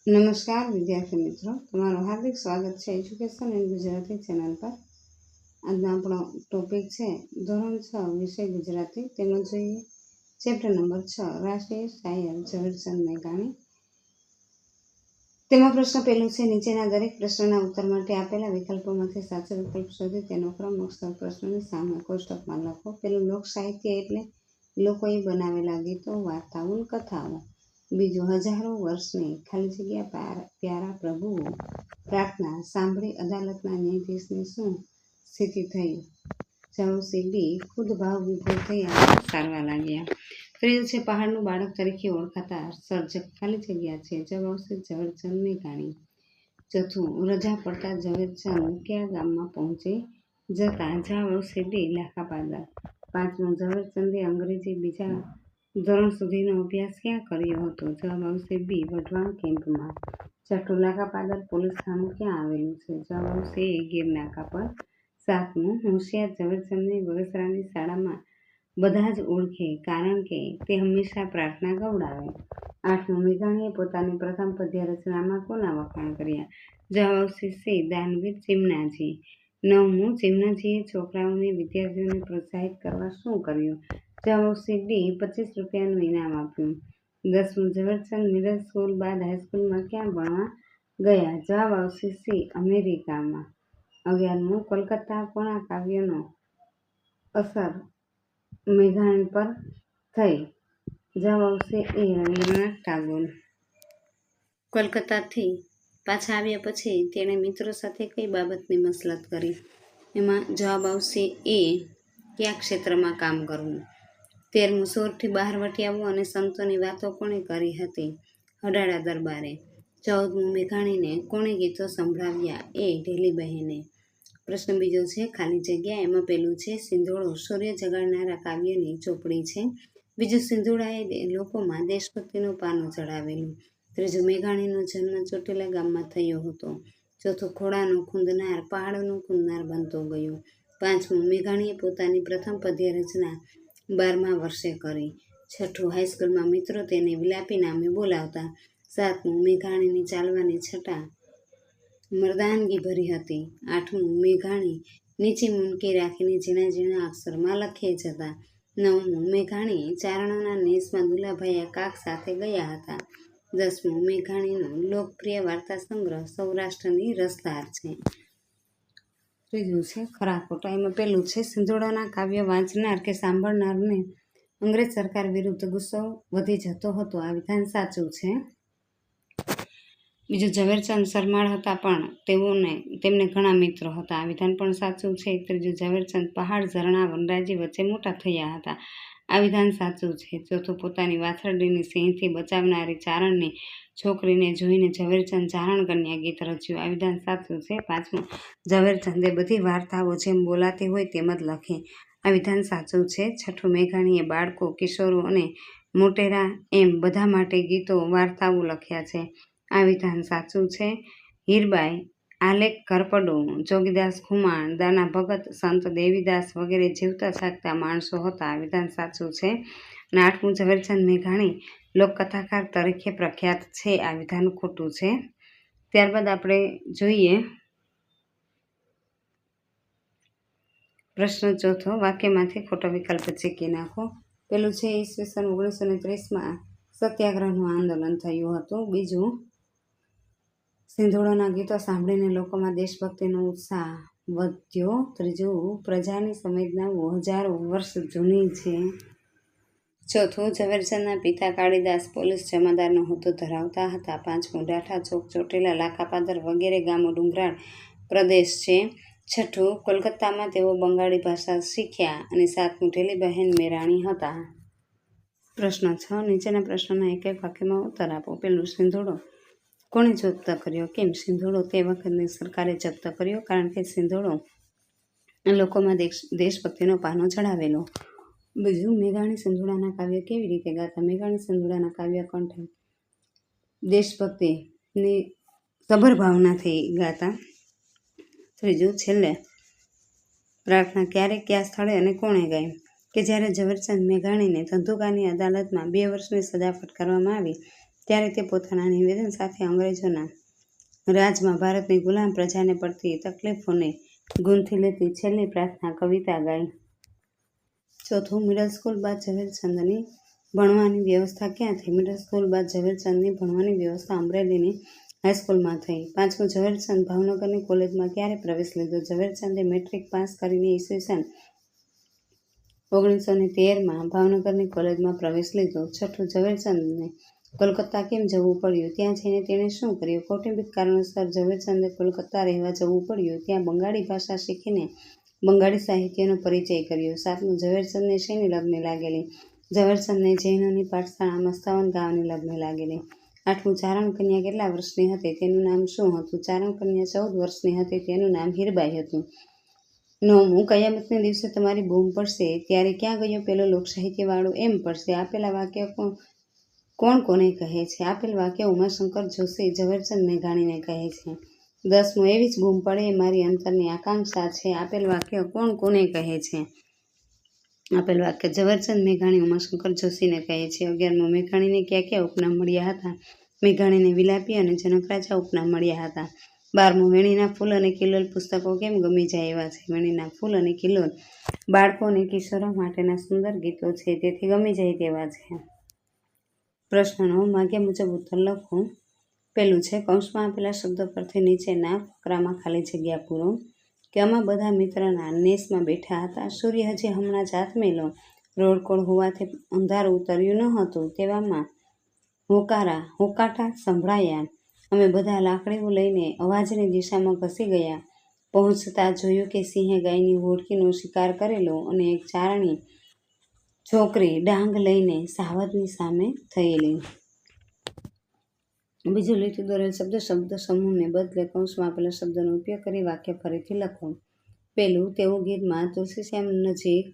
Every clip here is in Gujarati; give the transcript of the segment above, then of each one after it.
નમસ્કાર વિદ્યાર્થી મિત્રો, તમારું હાર્દિક સ્વાગત છે એજ્યુકેશન ઇન ગુજરાતી ચેનલ પર। આજનો આપણો ટોપિક છે ધોરણ 6 વિષય ગુજરાતી। તેમાં જોઈએ ચેપ્ટર નંબર 6 રાષ્ટ્રીય શાયર ઝવેરચંદ મેઘાણી। તેમાં પ્રશ્ન પહેલો છે, નીચેના દરેક પ્રશ્નના ઉત્તર માટે આપેલા વિકલ્પોમાંથી સાચો વિકલ્પ શોધી તેનો ક્રમ અક્ષર પ્રશ્નની સામે કોષ્ટકમાં લખો। પેલું, લોક સાહિત્ય એટલે લોકોએ બનાવેલા ગીતો, વાર્તાઓ, કથાઓ। બીજું, હજારો વર્ષની ખાલી જગ્યા પ્યારા પ્રભુઓ પ્રાર્થના સાંભળી અદાલતના ન્યાયાધીશની શું સ્થિતિ થઈ? જવાબ સી બી, ખુદ ભાવ વિભોર થઈ આંસુ સારવા લાગ્યા। ત્રીજું છે, પહાડનું બાળક તરીકે ઓળખાતા સર્જક ખાલી જગ્યા છે। જવાબ છે ઝવેરચંદ મેઘાણી। ચોથું, રજા પડતા ઝવેરચંદ કયા ગામમાં પહોંચી જતા? જવાબ છે ડી, લાખાપાદર। પાંચમું, ઝવેરચંદે અંગ્રેજી બીજા ધોરણ સુધીનો અભ્યાસ ક્યાં કર્યો હતો? જવાબ આવશે બી, વઢવાણ કેમ્પમાં। છઠ્ઠું, લાખાપાદર પોલીસ થાણું ક્યાં આવેલું છે? જવાબ આવશે એ, ગીરનાકા પર। સાતમું, હોશિયાર ઝવેરચંદને બગસરાની શાળામાં બધા જ ઓળખે કારણ કે તે હંમેશા પ્રાર્થના ગવડાવે। આઠમું, મેઘાણીએ પોતાની પ્રથમ પદ્ય રચનામાં કોના વખાણ કર્યા? જવાબ આવશે સી, દાનવીર ચીમનાજી। નવમું, ચીમનાજીએ છોકરાઓને વિદ્યાર્થીઓને પ્રોત્સાહિત કરવા શું કર્યું? જવાબ આવશે ડી, 25 રૂપિયાનું ઇનામ આપ્યું। 10મું, ઝવેરચંદ મિડલ સ્કૂલ બાદ હાઈસ્કૂલમાં ક્યાં ભણવા ગયા? જવાબ આવશે સી, અમેરિકામાં। 11મું, કોલકાતા કોના કાવ્યનો અસર મેઘાણી પર થઈ? જવાબ આવશે એ, રવિન્દ્રનાથ ટાગોર। કોલકાતાથી પાછા આવ્યા પછી તેણે મિત્રો સાથે કઈ બાબતની મસલત કરી? એમાં જવાબ આવશે એ, કયા ક્ષેત્રમાં કામ કરવું। 13મું, સોરઠી બહારવટી આવવું અને સંતોની વાતો કોણે કરી હતી? હડાળા દરબારે। 14મું, મેઘાણીને કોણે ગીતો સંભળાવ્યા? એ, ઢેલીબહેને। પ્રશ્ન બીજો છે, ખાલી જગ્યા। એમાં પેલું છે, સિંધોડો સૂર્ય જગાડનારા કાવ્યની ચોપડી છે। બીજું, સિંધુડાએ લોકોમાં દેશભક્તિનો પાનો ચડાવેલું। ત્રીજું, મેઘાણીનો જન્મ ચોટીલા ગામમાં થયો હતો। ચોથું, ખોડાનો ખૂંદનાર પહાડનો ખૂંદનાર બનતો ગયો। પાંચમું, મેઘાણીએ પોતાની પ્રથમ પદ્ય રચના 12મા વર્ષે કરી। છઠ્ઠું, હાઈસ્કૂલમાં મિત્રો તેને વિલાપી નામે બોલાવતા। સાતમું, મેઘાણીની ચાલવાની છટા મર્દાનગી ભરી હતી। આઠમું, મેઘાણી નીચી મુનકી રાખીને ઝીણા ઝીણા અક્ષરમાં લખે જતા। નવમું, મેઘાણી ચારણોના નેસમાં દુલાભાયા કાક સાથે ગયા હતા। 10મું, મેઘાણીનો લોકપ્રિય વાર્તા સંગ્રહ સૌરાષ્ટ્રની રસધાર છે। ત્રીજું છે, ખરા ખોટા। એમાં પેલું છે, સિંધોડાના કાવ્ય વાંચનાર કે સાંભળનારને અંગ્રેજ સરકાર વિરુદ્ધ ગુસ્સો વધી જતો હતો। આ વિધાન સાચું છે। બીજું, ઝવેરચંદ શરમાળ હતા પણ તેમને ઘણા મિત્રો હતા। આ વિધાન પણ સાચું છે। ત્રીજું, ઝવેરચંદ પહાડ, ઝરણા, વનરાજી વચ્ચે મોટા થયા હતા। આ વિધાન સાચું છે। ચોથું, પોતાની વાછરડીની સિંહથી બચાવનારી ચારણની છોકરીને જોઈને ઝવેરચંદ ચારણ કન્યા ગીત રચ્યું। આ વિધાન સાચું છે। પાંચમું, ઝવેરચંદે બધી વાર્તાઓ જેમ બોલાતી હોય તેમ જ લખી। આ વિધાન સાચું છે। છઠ્ઠું, મેઘાણીએ બાળકો, કિશોરો અને મોટેરા એમ બધા માટે ગીતો, વાર્તાઓ લખ્યા છે। આ વિધાન સાચું છે। હીરબાઈ, આલેખ ઘરપડો, જોગીદાસ ખુમાણ, દાના ભગત, સંત દેવીદાસ વગેરે જીવતા જાગતા માણસો હતા। આ વિધાન સાચું છે। અને આઠમું, ઝવેરચંદ મેઘાણી લોકકથાકાર તરીકે પ્રખ્યાત છે। આ વિધાન ખોટું છે। ત્યારબાદ આપણે જોઈએ પ્રશ્ન ચોથો, વાક્યમાંથી ખોટો વિકલ્પ ચીકી નાખો। પેલું છે, ઈસવીસન 1930માં સત્યાગ્રહનું આંદોલન થયું હતું। બીજું, સિંધોડાના ગીતો સાંભળીને લોકોમાં દેશભક્તિનો ઉત્સાહ વધ્યો। ત્રીજું, પ્રજાની સંવેદનાઓ હજારો વર્ષ જૂની છે। ચોથું, ઝવેરચંદના પિતા કાળીદાસ પોલીસ જમાદારનો હોદ્દો ધરાવતા હતા। પાંચમું, ડાઠા ચોક, ચોટીલા, લાખાપાદર વગેરે ગામો ડુંગરાળ પ્રદેશ છે। છઠ્ઠું, કોલકાતામાં તેઓ બંગાળી ભાષા શીખ્યા। અને સાતમું, ઢેલીબહેન મેરાણી હતા। પ્રશ્ન 6, નીચેના પ્રશ્નોના એક એક વાક્યમાં ઉત્તર આપો। પેલું, સિંધોડો કોણે જપ્ત કર્યો? કેમ? સિંધોડો તે વખતની સરકારે જપ્ત કર્યો કારણ કે સિંધોડો લોકોમાં દેશભક્તિનો પાનો ચડાવેલો। બીજું, મેઘાણી સિંધોડાના કાવ્ય કેવી રીતે ગાતા? મેઘાણી સિંધોડાના કાવ્ય કંઠે દેશભક્તિની સભર ભાવનાથી ગાતા। ત્રીજું, છેલ્લે પ્રાર્થના ક્યારે, કયા સ્થળે અને કોણે ગાઈ? કે જ્યારે ઝવેરચંદ મેઘાણીને ધંધુકાની અદાલતમાં 2 વર્ષની સજા ફટકારવામાં આવી ત્યારે તે પોતાના નિવેદન સાથે અંગ્રેજોના રાજમાં ભારતની ગુલામ પ્રજાને પડતી તકલીફોને ગૂંથી લેતી છેલ્લી પ્રાર્થના કવિતા ગાઈ. ચોથું, મિડલ સ્કૂલ બાદ ઝવેરચંદની ભણવાની વ્યવસ્થા ક્યાં થઈ? મિડલ સ્કૂલ બાદ ઝવેરચંદની ભણવાની વ્યવસ્થા અમરેલીની હાઈસ્કૂલમાં થઈ. પાંચમું, ઝવેરચંદ ભાવનગરની કોલેજમાં ક્યારે પ્રવેશ લીધો? ઝવેરચંદે મેટ્રિક પાસ કરીને ઈસવીસન 1913માં ભાવનગરની કોલેજમાં પ્રવેશ લીધો. છઠ્ઠું, ઝવેરચંદને કોલકાતા કેમ જવું પડ્યું? ત્યાં જઈને તેણે શું કર્યું? કૌટુંબિક કારણોસર ઝવેરચંદે કોલકાતા રહેવા જવું પડ્યું. ત્યાં બંગાળી ભાષા શીખીને બંગાળી સાહિત્યનો પરિચય કર્યો. સાતમું, ઝવેરચંદને શેની લગ્ન લાગેલી? ઝવેરચંદને જૈનોની પાઠશાળામાં 57 ગાવાની લગ્ન લાગેલી. આઠમું, ચારણ કન્યા કેટલા વર્ષની હતી? તેનું નામ શું હતું? ચારણ કન્યા 14 વર્ષની હતી. તેનું નામ હીરબાઈ હતું. નવમું, કયામતને દિવસે તમારી બૂમ પડશે ત્યારે ક્યાં ગયો પેલો લોકસાહિત્યવાળો? એમ પડશે. આપેલા વાક્ય કોણ કોને કહે છે? આપેલ વાક્ય ઉમાશંકર જોશી ઝવેરચંદ મેઘાણીને કહે છે. 10મું, એવી જ બૂમ પડે એ મારી અંતરની આકાંક્ષા છે. આપેલ વાક્ય કોણ કોને કહે છે? આપેલ વાક્ય ઝવેરચંદ મેઘાણી ઉમાશંકર જોશીને કહે છે. 11મું, મેઘાણીને કયા કયા ઉપનામ મળ્યા હતા? મેઘાણીને વિલાપી અને જનકરાજા ઉપનામ મળ્યા હતા. 12મું, વેણીના ફૂલ અને કિલ્લોલ પુસ્તકો કેમ ગમી જાય એવા છે? વેણીના ફૂલ અને કિલ્લોલ બાળકો અને કિશોરો માટેના સુંદર ગીતો છે, તેથી ગમી જાય તેવા છે. પ્રશ્ન 9, માગ્યા મુજબ ઉત્તર લખો. પેલું છે, કૌંસમાં આપેલા શબ્દો પરથી નીચેના ફકરામાં ખાલી જગ્યા પૂરો. કે અમે બધા મિત્રના નેસમાં બેઠા હતા. સૂર્ય હજી હમણાં જ આથમેલો. રોડકોળ હોવાથી અંધારું ઉતર્યું ન હતું. તેવામાં હોકાટા સંભળાયા. અમે બધા લાકડીઓ લઈને અવાજની દિશામાં ઘસી ગયા. પહોંચતા જોયું કે સિંહે ગાયની હોડકીનો શિકાર કરેલો અને એક ચારણી છોકરી ડાંગ લઈને સાવજની સામે થયેલી. બીજું, લીટી દોરેલ શબ્દ સમૂહને બદલે કૌંસમાં આપેલા શબ્દોનો ઉપયોગ કરી વાક્ય ફરીથી લખો. પેલું, તેઓ ગીરમાં તુલસીશ્યામ નજીક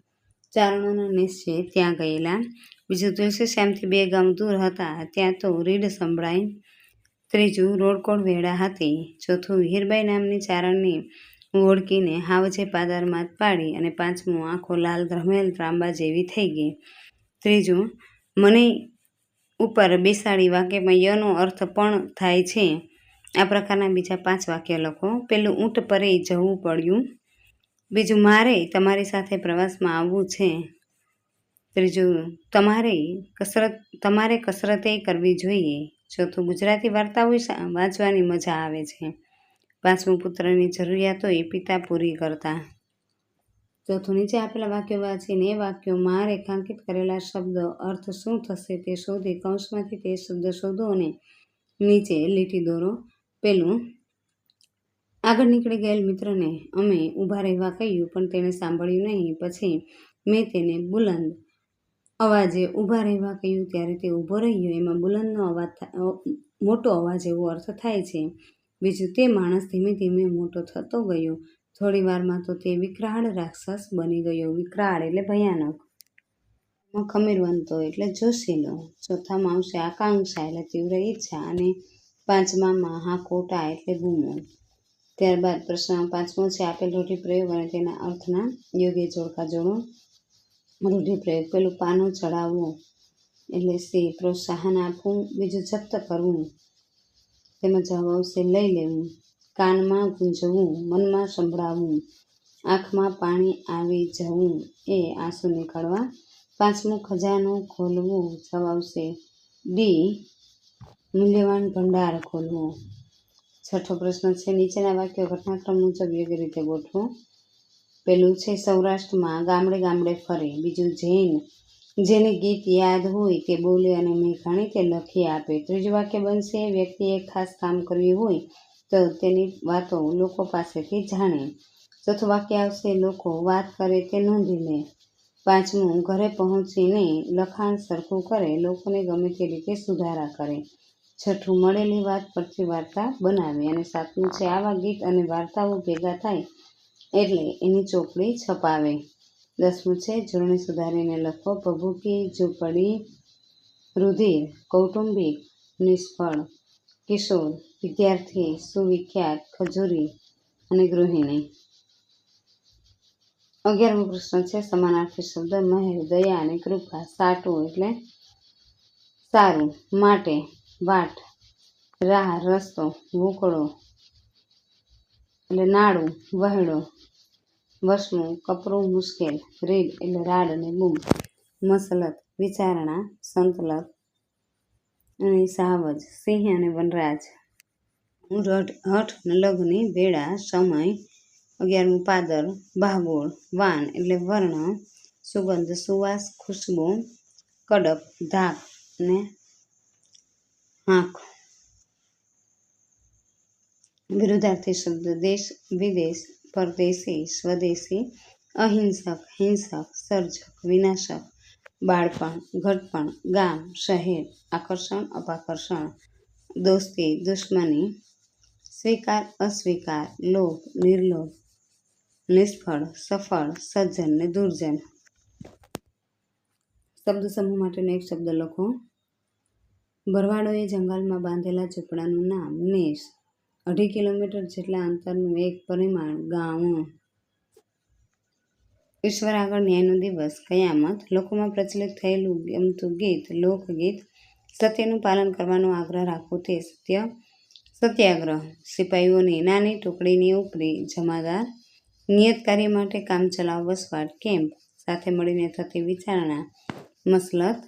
ચારણોના નેસ છે ત્યાં ગયેલા. બીજું, તુલસીશ્યામથી 2 ગામ દૂર હતા ત્યાં તો રીડ સંભળાય. ત્રીજું, રોડકોળ વેળા હતી. ચોથું, હીરબાઈ નામની ચારણની હોડકીને હાવજે પાદરમાં પાડી. અને પાંચમું, આંખો લાલ ધ્રમેલ ત્રાંબા જેવી થઈ ગઈ. ત્રીજું, મને ઉપર બેસાડી વાક્યમાં યનો અર્થ પણ થાય છે. આ પ્રકારના બીજા 5 વાક્ય લખો. પેલું, ઊંટ પરે જવું પડ્યું. બીજું, મારે તમારી સાથે પ્રવાસમાં આવવું છે. ત્રીજું, તમારે કસરતે કરવી જોઈએ. ચોથું, ગુજરાતી વાર્તાઓ વાંચવાની મજા આવે છે. પાંચમું, પુત્રની જરૂરિયાતો એ પિતા પૂરી કરતા. ચોથું, નીચે આપેલા વાક્યો વાંચીને એ વાક્યોમાં રેખાંકિત કરેલા શબ્દ અર્થ શું થશે તે શોધી કૌંસમાંથી તે શબ્દ શોધો અને નીચે લીટી દોરો. પેલું, આગળ નીકળી ગયેલ મિત્રને અમે ઊભા રહેવા કહ્યું પણ તેણે સાંભળ્યું નહીં. પછી મેં તેને બુલંદ અવાજે ઊભા રહેવા કહ્યું ત્યારે તે ઊભો રહ્યો. એમાં બુલંદનો મોટો અવાજ એવો અર્થ થાય છે. બીજું, તે માણસ ધીમે ધીમે મોટો થતો ગયો. થોડી વારમાં તો તે વિકરાળ રાક્ષસ બની ગયો. વિકરાળ એટલે ભયાનક. ખમીરવંતો એટલે જોશીલો. ચોથામાં આવશે આકાંક્ષા એટલે તીવ્ર ઈચ્છા. અને પાંચમામાં હાકોટા એટલે બૂમો. ત્યારબાદ પ્રશ્ન 5મો છે, આપેલ રૂઢિપ્રયોગ અને તેના અર્થના યોગ્ય જોડકા જોડો. રૂઢિપ્રયોગ. પેલું, પાનો ચડાવવો એટલે સી પ્રોત્સાહન આપવું. બીજું, જપ્ત કરવું, તેમાં જવાબ આવશે લઈ લેવું. કાનમાં ગુંજવું, મનમાં સંભળાવવું. આંખમાં પાણી આવી જવું એ આંસુ નીકળવા. પાંચમું, ખજાનો ખોલવો, જવાબ આવશે ડી મૂલ્યવાન ભંડાર ખોલવો. છઠ્ઠો પ્રશ્ન છે, નીચેના વાક્યો ઘટનાક્રમ મુજબ યોગ્ય રીતે ગોઠવો. પેલું છે, સૌરાષ્ટ્રમાં ગામડે ગામડે ફરે. બીજું, જેને ગીત યાદ હોય તે બોલે અને મેઘાણી તે લખી આપે. ત્રીજું વાક્ય બનશે, વ્યક્તિએ ખાસ કામ કર્યું હોય તો તેની વાતો લોકો પાસેથી જાણે. ચોથું વાક્ય આવશે, લોકો વાત કરે તે નોંધી લે. પાંચમું, ઘરે પહોંચીને લખાણ સરખું કરે, લોકોને ગમે તે રીતે સુધારા કરે. છઠ્ઠું, મળેલી વાત પરથી વાર્તા બનાવે. અને સાતમું છે, આવા ગીત અને વાર્તાઓ ભેગા થાય એટલે એની ચોપડી છપાવે. 10મું છે, જોડણી સુધારીને લખો. ભભૂકી, ઝૂંપડી, રુધિર, કૌટુંબિક, નિષ્ફળ, કિશોર, વિદ્યાર્થી, સુવિખ્યાત, ખજૂરી અને ગૃહિણી. 11મો પ્રશ્ન છે, સમાનાર્થી શબ્દ મહેર, દયા અને કૃપા. સાટું એટલે સારું, માટે, વાટ, રાહ, રસ્તો, વોકળો એટલે નાળું, વહેડો, વસમું, કપરું, મુશ્કેલ, રીડ એટલે રાડ અને બૂમ, મસલત, વિચારણા, સંતલત અને સાવજ, સિંહ અને વનરાજ, હઠ લગ્ની, બેડા, સમય, 11મું પાદર, ભાગોળ, વાન એટલે વર્ણ, સુગંધ, સુવાસ, ખુશ્બુ, કડપ, ધાક અને આંખ. વિરુદ્ધાર્થી શબ્દ દેશ, વિદેશ, પરદેશી, સ્વદેશી, અહિંસક, હિંસક, સર્જક, વિનાશક, બાળપણ, ઘડપણ, ગામ, શહેર, આકર્ષણ, અપાકર્ષણ, દોસ્તી, દુશ્મની, સ્વીકાર, અસ્વીકાર, લોભ, નિર્લોભ, નિષ્ફળ, સફળ, સજ્જન ને દુર્જન. શબ્દ સમૂહ માટેનો એક શબ્દ લખો. ભરવાડોએ જંગલમાં બાંધેલા ઝૂંપડાનું નામ. નેસ. 2.5 કિલોમીટર જેટલા અંતરનું એક પરિમાણ. ગાંવ. ઈશ્વર આગળ ન્યાયનો દિવસ. કયામત. લોકોમાં પ્રચલિત થયેલું ગમતું ગીત. લોકગીત. સત્યનું પાલન કરવાનો આગ્રહ રાખવો તે સત્ય. સત્યાગ્રહ. સિપાહીઓની નાની ટુકડીની ઉપરી. જમાદાર. નિયત કાર્ય માટે કામચલાઉ વસવાટ. કેમ્પ. સાથે મળીને થતી વિચારણા. મસલત.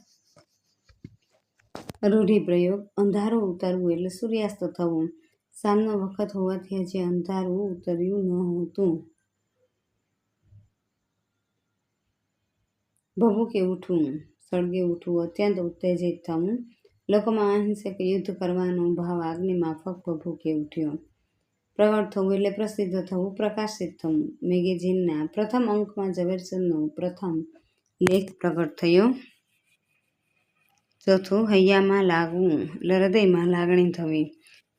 રૂઢિપ્રયોગ. અંધારું ઉતરવું એટલે સૂર્યાસ્ત થવું. સાંજનો વખત હોવાથી હજી અંધારું ઉતર્યું નહોતું. ભભૂકી ઉઠવું. સળગી ઉઠવું. અત્યંત ઉત્તેજિત થવું. લોકોમાં અહિંસક યુદ્ધ કરવાનો ભાવ આગની માફક ભભૂકી ઉઠ્યો. પ્રગટ થવું એટલે પ્રસિદ્ધ થવું, પ્રકાશિત થવું. મેગેઝિનના પ્રથમ અંકમાં ઝવેરચંદનો પ્રથમ લેખ પ્રગટ થયો. ચોથું. હૈયામાં લાગવું એટલે હૃદયમાં લાગણી થવી.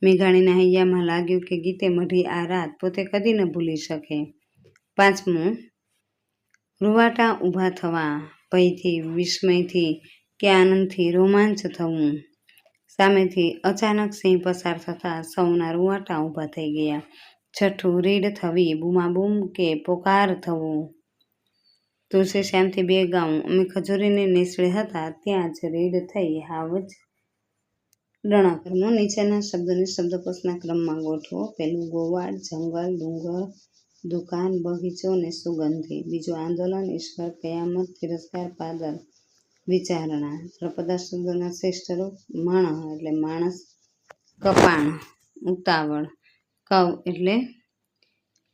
મેઘાણીના હૈયામાં લાગ્યું કે ગીતે મઢી આ રાત પોતે કદી ન ભૂલી શકે. 5મું. રૂવાટા ઊભા થવા. ભયથી, વિસ્મયથી કે આનંદથી રોમાંચ થવું. સામેથી અચાનક સિંહ પસાર થતા સૌના રૂવાટા ઊભા થઈ ગયા. 6. રીડ થવી. બૂમાબૂમ કે પોકાર થવું. તુલસીશ્યામથી 2 ગાઉં. અમે ખજૂરીની નિસળે હતા ત્યાં જ રીડ થઈ. હાવજ ડણક. નીચેના શબ્દોને શબ્દકોશના ક્રમમાં ગોઠવો. પહેલું. ગોવાળ, જંગલ, ડુંગર, દુકાન, બગીચો ને સુગંધી. બીજું. આંદોલન, ઈશ્વર, કયામત, તિરસ્કાર, પાદર, વિચારણા. ત્રપદા શબ્દોના શ્રેષ્ઠ રૂપ. મણ એટલે માણસ, કપાણ, ઉતાવળ, કવ એટલે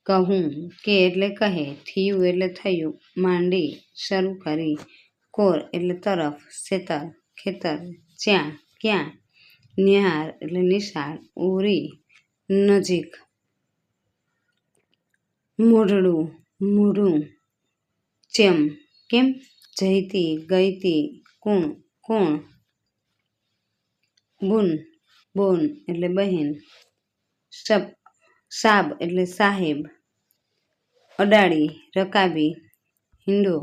કહું, કે એટલે કહે, થયું એટલે થયું, માંડી, શરૂ કરી, કોર એટલે તરફ, સેતર, ખેતર, જ્યાં, ક્યાં, નિહાર એટલે નિશાળ, ઉરી, નજીક, મોઢડું, મોઢું, ચેમ, કેમ, જઈતી, ગઈતી, કોણ, કોણ, બુન, બોન એટલે બહેન, સાબ એટલે સાહેબ, અડાડી, રકાબી, હિંડો,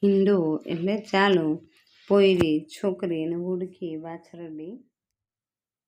હિંડો એટલે ચાલો, પોયરી, છોકરી અને હુડકી, વાછરડી.